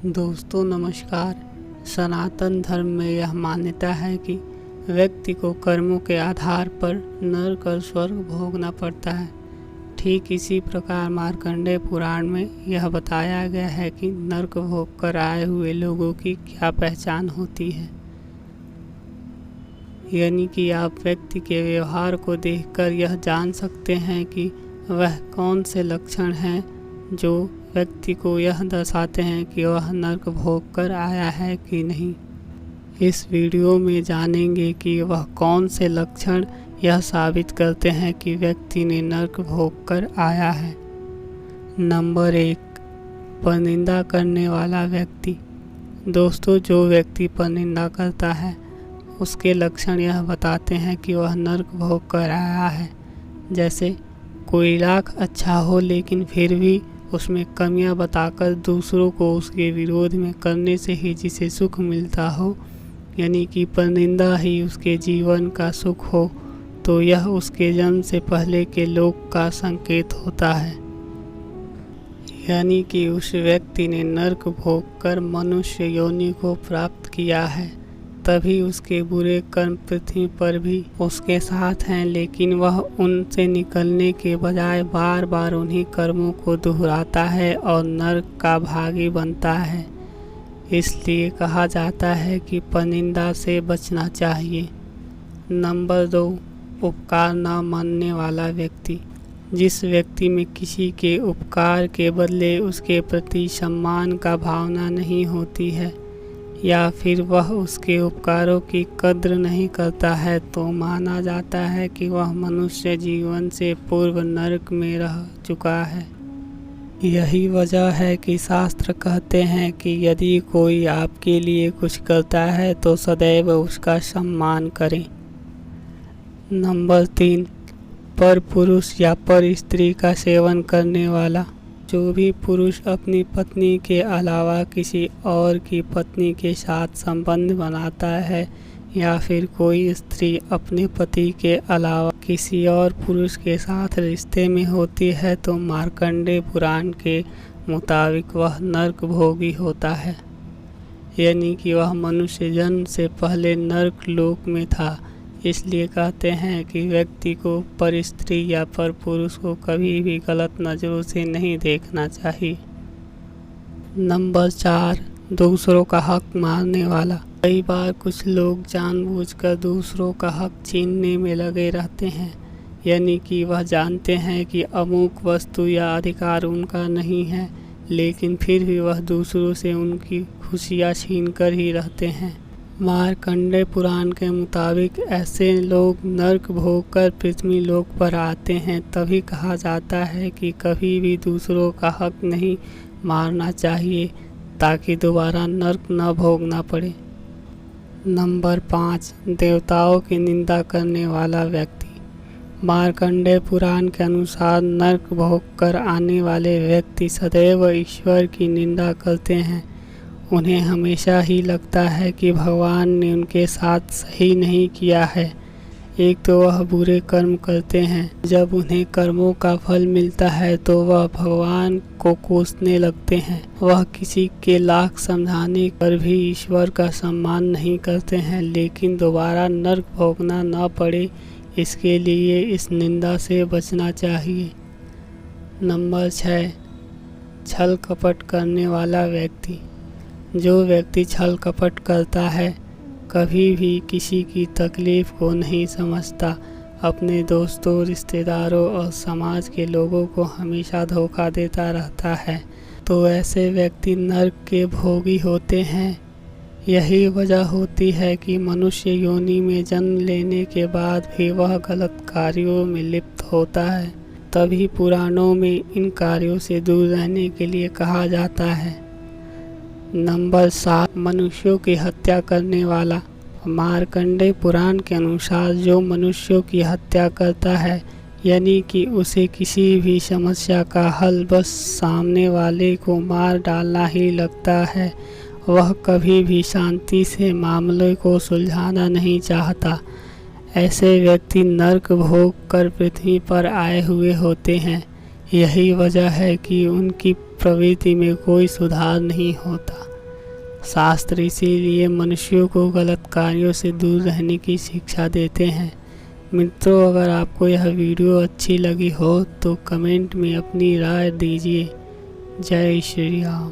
दोस्तों नमस्कार। सनातन धर्म में यह मान्यता है कि व्यक्ति को कर्मों के आधार पर नरक और स्वर्ग भोगना पड़ता है। ठीक इसी प्रकार मार्कंडेय पुराण में यह बताया गया है कि नरक भोग कर आए हुए लोगों की क्या पहचान होती है। यानी कि आप व्यक्ति के व्यवहार को देखकर यह जान सकते हैं कि वह कौन से लक्षण हैं जो व्यक्ति को यह दर्शाते हैं कि वह नरक भोग कर आया है कि नहीं। इस वीडियो में जानेंगे कि वह कौन से लक्षण यह साबित करते हैं कि व्यक्ति ने नरक भोग कर आया है। नंबर 1, परनिंदा करने वाला व्यक्ति। दोस्तों, जो व्यक्ति परनिंदा करता है उसके लक्षण यह बताते हैं कि वह नरक भोग कर आया है। जैसे कोई लाख अच्छा हो लेकिन फिर भी उसमें कमियां बताकर दूसरों को उसके विरोध में करने से ही जिसे सुख मिलता हो, यानी कि परनिंदा ही उसके जीवन का सुख हो, तो यह उसके जन्म से पहले के लोक का संकेत होता है। यानी कि उस व्यक्ति ने नरक भोग कर मनुष्य योनि को प्राप्त किया है, तभी उसके बुरे कर्म पृथ्वी पर भी उसके साथ हैं, लेकिन वह उनसे निकलने के बजाय बार बार उन्हीं कर्मों को दोहराता है और नरक का भागी बनता है। इसलिए कहा जाता है कि परनिंदा से बचना चाहिए। नंबर 2, उपकार न मानने वाला व्यक्ति। जिस व्यक्ति में किसी के उपकार के बदले उसके प्रति सम्मान का भावना नहीं होती है, या फिर वह उसके उपकारों की कद्र नहीं करता है, तो माना जाता है कि वह मनुष्य जीवन से पूर्व नरक में रह चुका है। यही वजह है कि शास्त्र कहते हैं कि यदि कोई आपके लिए कुछ करता है तो सदैव उसका सम्मान करें। नंबर 3, पर पुरुष या पर स्त्री का सेवन करने वाला। जो भी पुरुष अपनी पत्नी के अलावा किसी और की पत्नी के साथ संबंध बनाता है, या फिर कोई स्त्री अपने पति के अलावा किसी और पुरुष के साथ रिश्ते में होती है, तो मार्कंडेय पुराण के मुताबिक वह नरक भोगी होता है। यानी कि वह मनुष्य जन्म से पहले नरक लोक में था। इसलिए कहते हैं कि व्यक्ति को पर स्त्री या पर पुरुष को कभी भी गलत नज़रों से नहीं देखना चाहिए। नंबर 4, दूसरों का हक मारने वाला। कई बार कुछ लोग जानबूझकर दूसरों का हक छीनने में लगे रहते हैं। यानी कि वह जानते हैं कि अमुक वस्तु या अधिकार उनका नहीं है, लेकिन फिर भी वह दूसरों से उनकी खुशियाँ छीन कर ही रहते हैं। मार्कंडेय पुराण के मुताबिक ऐसे लोग नरक भोग कर पृथ्वी लोक पर आते हैं। तभी कहा जाता है कि कभी भी दूसरों का हक नहीं मारना चाहिए, ताकि दोबारा नरक न भोगना पड़े। नंबर 5, देवताओं की निंदा करने वाला व्यक्ति। मार्कंडेय पुराण के अनुसार नरक भोग कर आने वाले व्यक्ति सदैव ईश्वर की निंदा करते हैं। उन्हें हमेशा ही लगता है कि भगवान ने उनके साथ सही नहीं किया है। एक तो वह बुरे कर्म करते हैं, जब उन्हें कर्मों का फल मिलता है तो वह भगवान को कोसने लगते हैं। वह किसी के लाख समझाने पर भी ईश्वर का सम्मान नहीं करते हैं, लेकिन दोबारा नरक भोगना न पड़े इसके लिए इस निंदा से बचना चाहिए। नंबर 6, छल कपट करने वाला व्यक्ति। जो व्यक्ति छल कपट करता है कभी भी किसी की तकलीफ़ को नहीं समझता, अपने दोस्तों, रिश्तेदारों और समाज के लोगों को हमेशा धोखा देता रहता है, तो ऐसे व्यक्ति नरक के भोगी होते हैं। यही वजह होती है कि मनुष्य योनि में जन्म लेने के बाद भी वह गलत कार्यों में लिप्त होता है। तभी पुराणों में इन कार्यों से दूर रहने के लिए कहा जाता है। नंबर 7, मनुष्यों की हत्या करने वाला। मार्कंडेय पुराण के अनुसार जो मनुष्यों की हत्या करता है, यानी कि उसे किसी भी समस्या का हल बस सामने वाले को मार डालना ही लगता है, वह कभी भी शांति से मामले को सुलझाना नहीं चाहता। ऐसे व्यक्ति नरक भोग कर पृथ्वी पर आए हुए होते हैं। यही वजह है कि उनकी प्रवृत्ति में कोई सुधार नहीं होता। शास्त्र इसीलिए मनुष्यों को गलत कार्यों से दूर रहने की शिक्षा देते हैं। मित्रों, अगर आपको यह वीडियो अच्छी लगी हो तो कमेंट में अपनी राय दीजिए। जय श्री राम।